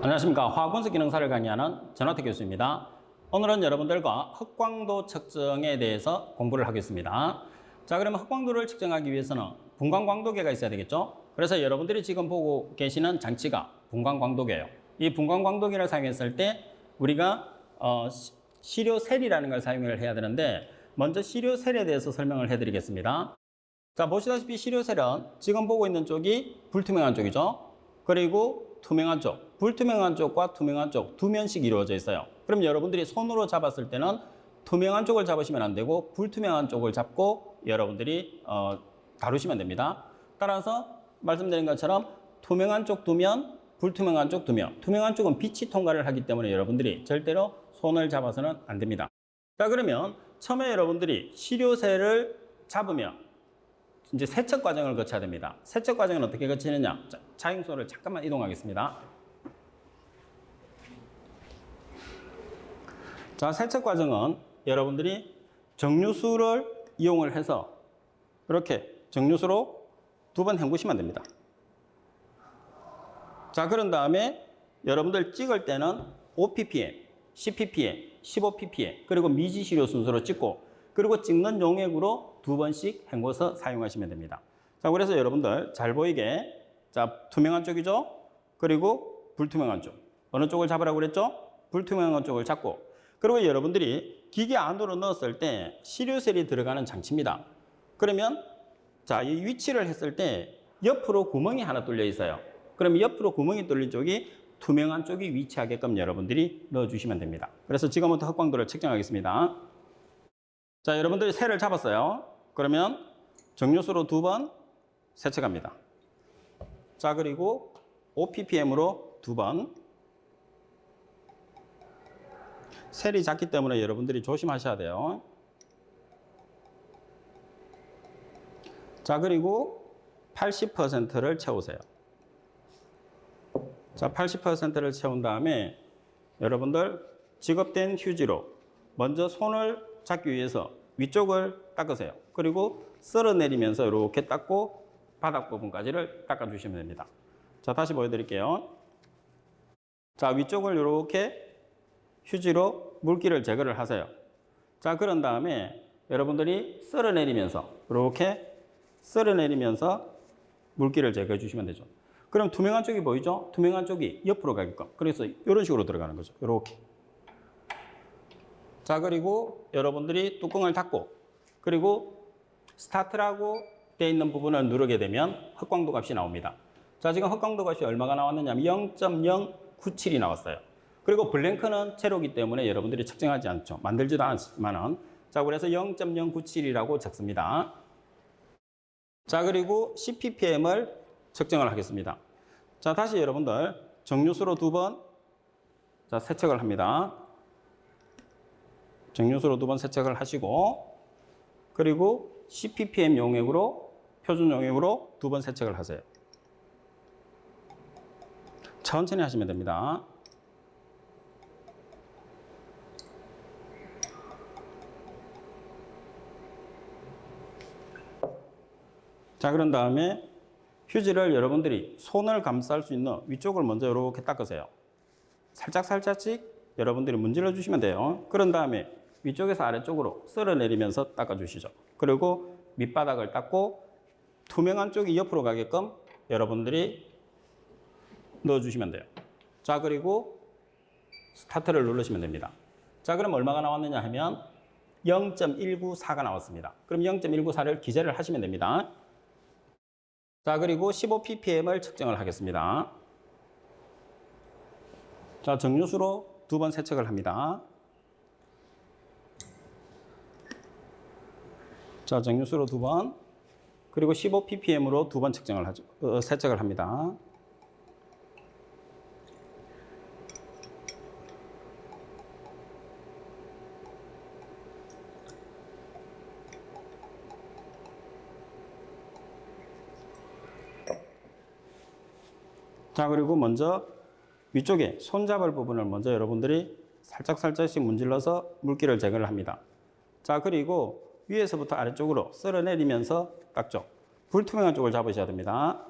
안녕하십니까. 화학분석 기능사를 강의하는 전화택 교수입니다. 오늘은 여러분들과 흑광도 측정에 대해서 공부를 하겠습니다. 자, 그러면 흑광도를 측정하기 위해서는 분광광도계가 있어야 되겠죠? 그래서 여러분들이 지금 보고 계시는 장치가 분광광도계예요. 이 분광광도계를 사용했을 때 우리가 시료셀이라는 걸 사용을 해야 되는데, 먼저 시료셀에 대해서 설명을 해드리겠습니다. 자, 보시다시피 시료셀은 지금 보고 있는 쪽이 불투명한 쪽이죠. 그리고 투명한 쪽, 불투명한 쪽과 투명한 쪽 두 면씩 이루어져 있어요. 그럼 여러분들이 손으로 잡았을 때는 투명한 쪽을 잡으시면 안 되고 불투명한 쪽을 잡고 여러분들이 다루시면 됩니다. 따라서 말씀드린 것처럼 투명한 쪽 두면, 불투명한 쪽 두면, 투명한 쪽은 빛이 통과를 하기 때문에 여러분들이 절대로 손을 잡아서는 안 됩니다. 자, 그러면 처음에 여러분들이 시료셀을 잡으면 이제 세척 과정을 거쳐야 됩니다. 세척 과정은 어떻게 거치느냐? 자, 차용소를 잠깐만 이동하겠습니다. 자, 세척 과정은 여러분들이 정류수를 이용을 해서 이렇게 정류수로 두 번 헹구시면 됩니다. 자, 그런 다음에 여러분들 찍을 때는 5ppm, 10ppm, 15ppm, 그리고 미지시료 순서로 찍고, 그리고 찍는 용액으로 두 번씩 헹궈서 사용하시면 됩니다. 자, 그래서 여러분들 잘 보이게, 자, 투명한 쪽이죠? 그리고 불투명한 쪽. 어느 쪽을 잡으라고 그랬죠? 불투명한 쪽을 잡고, 그리고 여러분들이 기계 안으로 넣었을 때 시료셀이 들어가는 장치입니다. 그러면, 자, 이 위치를 했을 때 옆으로 구멍이 하나 뚫려 있어요. 그러면 옆으로 구멍이 뚫린 쪽이 투명한 쪽이 위치하게끔 여러분들이 넣어주시면 됩니다. 그래서 지금부터 흑광도를 측정하겠습니다. 자, 여러분들이 셀을 잡았어요. 그러면 정류수로 두 번 세척합니다. 자, 그리고 5ppm으로 두 번. 셀이 작기 때문에 여러분들이 조심하셔야 돼요. 자, 그리고 80%를 채우세요. 자, 80%를 채운 다음에 여러분들 지급된 휴지로 먼저 손을 잡기 위해서 위쪽을 닦으세요. 그리고 쓸어내리면서 이렇게 닦고 바닥 부분까지를 닦아주시면 됩니다. 자, 다시 보여드릴게요. 자, 위쪽을 이렇게 휴지로 물기를 제거를 하세요. 자, 그런 다음에 여러분들이 쓸어내리면서 이렇게 쓸어내리면서 물기를 제거해 주시면 되죠. 그럼 투명한 쪽이 보이죠? 투명한 쪽이 옆으로 가게끔. 그래서 이런 식으로 들어가는 거죠. 이렇게. 자, 그리고 여러분들이 뚜껑을 닫고, 그리고 스타트라고 되어 있는 부분을 누르게 되면 흑광도 값이 나옵니다. 자, 지금 흑광도 값이 얼마가 나왔느냐면 0.097이 나왔어요. 그리고 블랭크는 제로기 때문에 여러분들이 측정하지 않죠. 만들지도 않지만은. 자, 그래서 0.097이라고 적습니다. 자, 그리고 10ppm을 측정을 하겠습니다. 자, 다시 여러분들 정류수로 두 번, 자, 세척을 합니다. 정류수로 두 번 세척을 하시고, 그리고 10ppm 용액으로, 표준 용액으로 두 번 세척을 하세요. 천천히 하시면 됩니다. 자, 그런 다음에 휴지를 여러분들이 손을 감쌀 수 있는 위쪽을 먼저 이렇게 닦으세요. 살짝씩 여러분들이 문질러 주시면 돼요. 그런 다음에 위쪽에서 아래쪽으로 쓸어내리면서 닦아주시죠. 그리고 밑바닥을 닦고 투명한 쪽이 옆으로 가게끔 여러분들이 넣어주시면 돼요. 자, 그리고 스타트를 누르시면 됩니다. 자, 그럼 얼마가 나왔느냐 하면 0.194가 나왔습니다. 그럼 0.194를 기재를 하시면 됩니다. 자, 그리고 15ppm을 측정을 하겠습니다. 자, 정류수로 두 번 세척을 합니다. 자, 정류수로 두 번, 그리고 15ppm으로 두 번 측정을 하죠. 세척을 합니다. 자, 그리고 먼저 위쪽에 손잡을 부분을 먼저 여러분들이 살짝씩 문질러서 물기를 제거를 합니다. 자, 그리고 위에서부터 아래쪽으로 쓸어내리면서 닦죠. 불투명한 쪽을 잡으셔야 됩니다.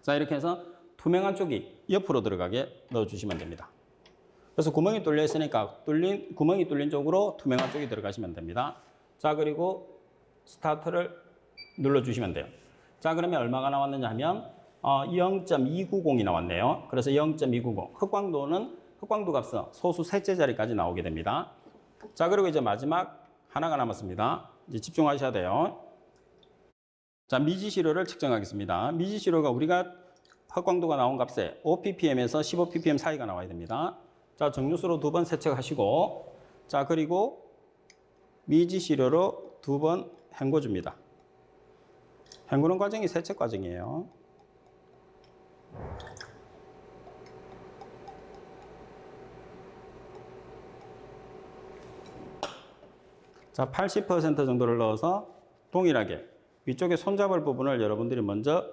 자, 이렇게 해서 투명한 쪽이 옆으로 들어가게 넣어주시면 됩니다. 그래서 구멍이 뚫려 있으니까 구멍이 뚫린 쪽으로 투명한 쪽이 들어가시면 됩니다. 자, 그리고 스타트를 눌러주시면 돼요. 자, 그러면 얼마가 나왔느냐 하면 0.290이 나왔네요. 그래서 0.290. 흑광도 값은 소수 셋째 자리까지 나오게 됩니다. 자, 그리고 이제 마지막 하나가 남았습니다. 이제 집중하셔야 돼요. 자, 미지시료를 측정하겠습니다. 미지시료가 우리가 흑광도가 나온 값에 5ppm에서 15ppm 사이가 나와야 됩니다. 자, 정류수로 2번 세척하시고, 자, 그리고 미지시료로 2번 헹궈줍니다. 헹구는 과정이 세척 과정이에요. 자, 80% 정도를 넣어서 동일하게 위쪽에 손잡을 부분을 여러분들이 먼저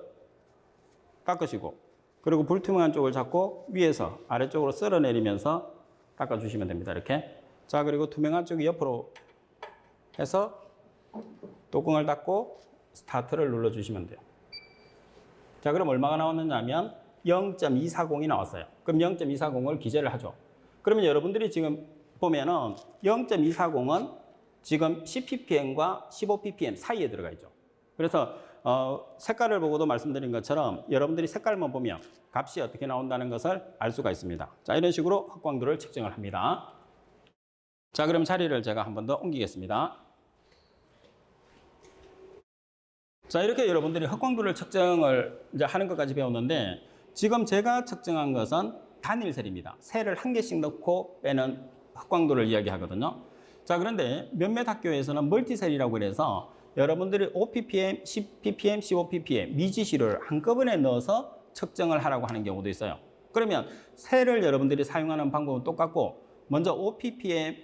닦으시고, 그리고 불투명한 쪽을 잡고 위에서 아래쪽으로 쓸어내리면서 닦아주시면 됩니다. 이렇게. 자, 그리고 투명한 쪽이 옆으로 해서 뚜껑을 닫고 스타트를 눌러주시면 돼요. 자, 그럼 얼마가 나왔느냐 하면 0.240이 나왔어요. 그럼 0.240을 기재를 하죠. 그러면 여러분들이 지금 보면은 0.240은 지금 10ppm과 15ppm 사이에 들어가 있죠. 그래서 색깔을 보고도 말씀드린 것처럼 여러분들이 색깔만 보면 값이 어떻게 나온다는 것을 알 수가 있습니다. 자, 이런 식으로 흑광도를 측정을 합니다. 자, 그럼 자리를 제가 한 번 더 옮기겠습니다. 자, 이렇게 여러분들이 흑광도를 측정을 이제 하는 것까지 배웠는데, 지금 제가 측정한 것은 단일셀입니다. 셀을 한 개씩 넣고 빼는 흑광도를 이야기하거든요. 자, 그런데 몇몇 학교에서는 멀티셀이라고 그래서 여러분들이 5ppm, 10ppm, 15ppm 미지시료를 한꺼번에 넣어서 측정을 하라고 하는 경우도 있어요. 그러면 셀을 여러분들이 사용하는 방법은 똑같고, 먼저 5ppm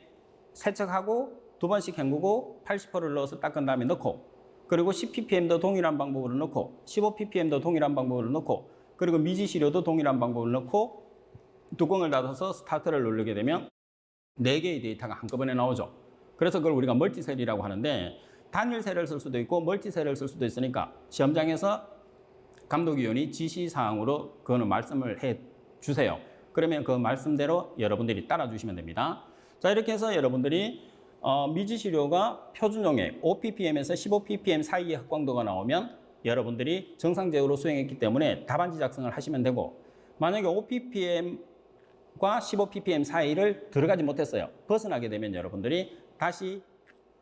세척하고 2번씩 헹구고 80%를 넣어서 닦은 다음에 넣고, 그리고 10ppm도 동일한 방법으로 넣고, 15ppm도 동일한 방법으로 넣고, 그리고 미지시료도 동일한 방법을 넣고 뚜껑을 닫아서 스타트를 누르게 되면 4개의 데이터가 한꺼번에 나오죠. 그래서 그걸 우리가 멀티셀이라고 하는데, 단일셀을 쓸 수도 있고 멀티셀을 쓸 수도 있으니까 시험장에서 감독위원이 지시사항으로 그거는 말씀을 해 주세요. 그러면 그 말씀대로 여러분들이 따라 주시면 됩니다. 자, 이렇게 해서 여러분들이 미지시료가 표준용액 5ppm에서 15ppm 사이의 흑광도가 나오면 여러분들이 정상적으로 수행했기 때문에 답안지 작성을 하시면 되고, 만약에 5ppm과 15ppm 사이를 들어가지 못했어요. 벗어나게 되면 여러분들이 다시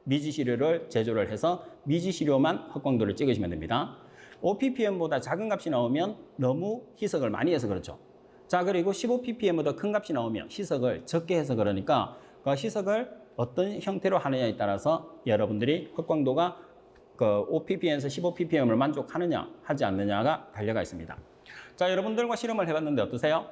미지시료를 제조를 해서 미지시료만 흑광도를 찍으시면 됩니다. 5ppm보다 작은 값이 나오면 너무 희석을 많이 해서 그렇죠. 자, 그리고 15ppm보다 큰 값이 나오면 희석을 적게 해서 그러니까 그 희석을 어떤 형태로 하느냐에 따라서 여러분들이 흑광도가 그 5ppm에서 15ppm을 만족하느냐 하지 않느냐가 달려가 있습니다. 자, 여러분들과 실험을 해봤는데 어떠세요?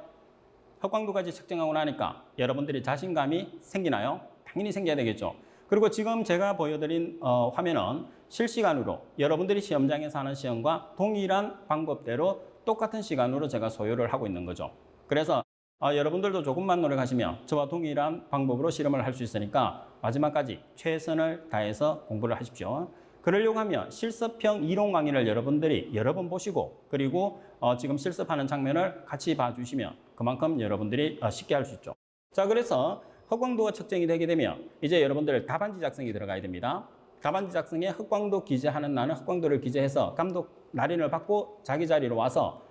흑광도까지 측정하고 나니까 여러분들이 자신감이 생기나요? 당연히 생겨야 되겠죠. 그리고 지금 제가 보여드린 화면은 실시간으로 여러분들이 시험장에서 하는 시험과 동일한 방법대로 똑같은 시간으로 제가 소요를 하고 있는 거죠. 그래서 여러분들도 조금만 노력하시면 저와 동일한 방법으로 실험을 할 수 있으니까 마지막까지 최선을 다해서 공부를 하십시오. 그러려고 하면 실습형 이론 강의를 여러분들이 여러 번 보시고, 그리고 지금 실습하는 장면을 같이 봐주시면 그만큼 여러분들이 쉽게 할 수 있죠. 자, 그래서 흑광도가 측정이 되게 되면 이제 여러분들 답안지 작성이 들어가야 됩니다. 답안지 작성에 흑광도 기재하는 날은 흑광도를 기재해서 감독 날인을 받고 자기 자리로 와서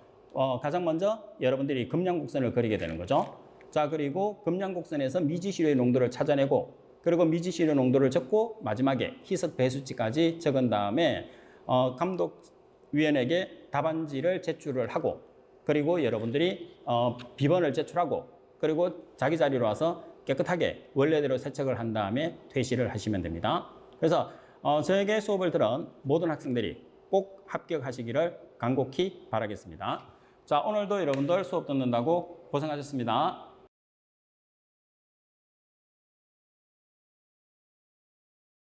가장 먼저 여러분들이 금량곡선을 그리게 되는 거죠. 자, 그리고 금량곡선에서 미지시료의 농도를 찾아내고, 그리고 미지시료 농도를 적고 마지막에 희석 배수치까지 적은 다음에 감독위원에게 답안지를 제출을 하고, 그리고 여러분들이 비번을 제출하고, 그리고 자기 자리로 와서 깨끗하게 원래대로 세척을 한 다음에 퇴실을 하시면 됩니다. 그래서 저에게 수업을 들은 모든 학생들이 꼭 합격하시기를 간곡히 바라겠습니다. 자, 오늘도 여러분들 수업 듣는다고 고생하셨습니다.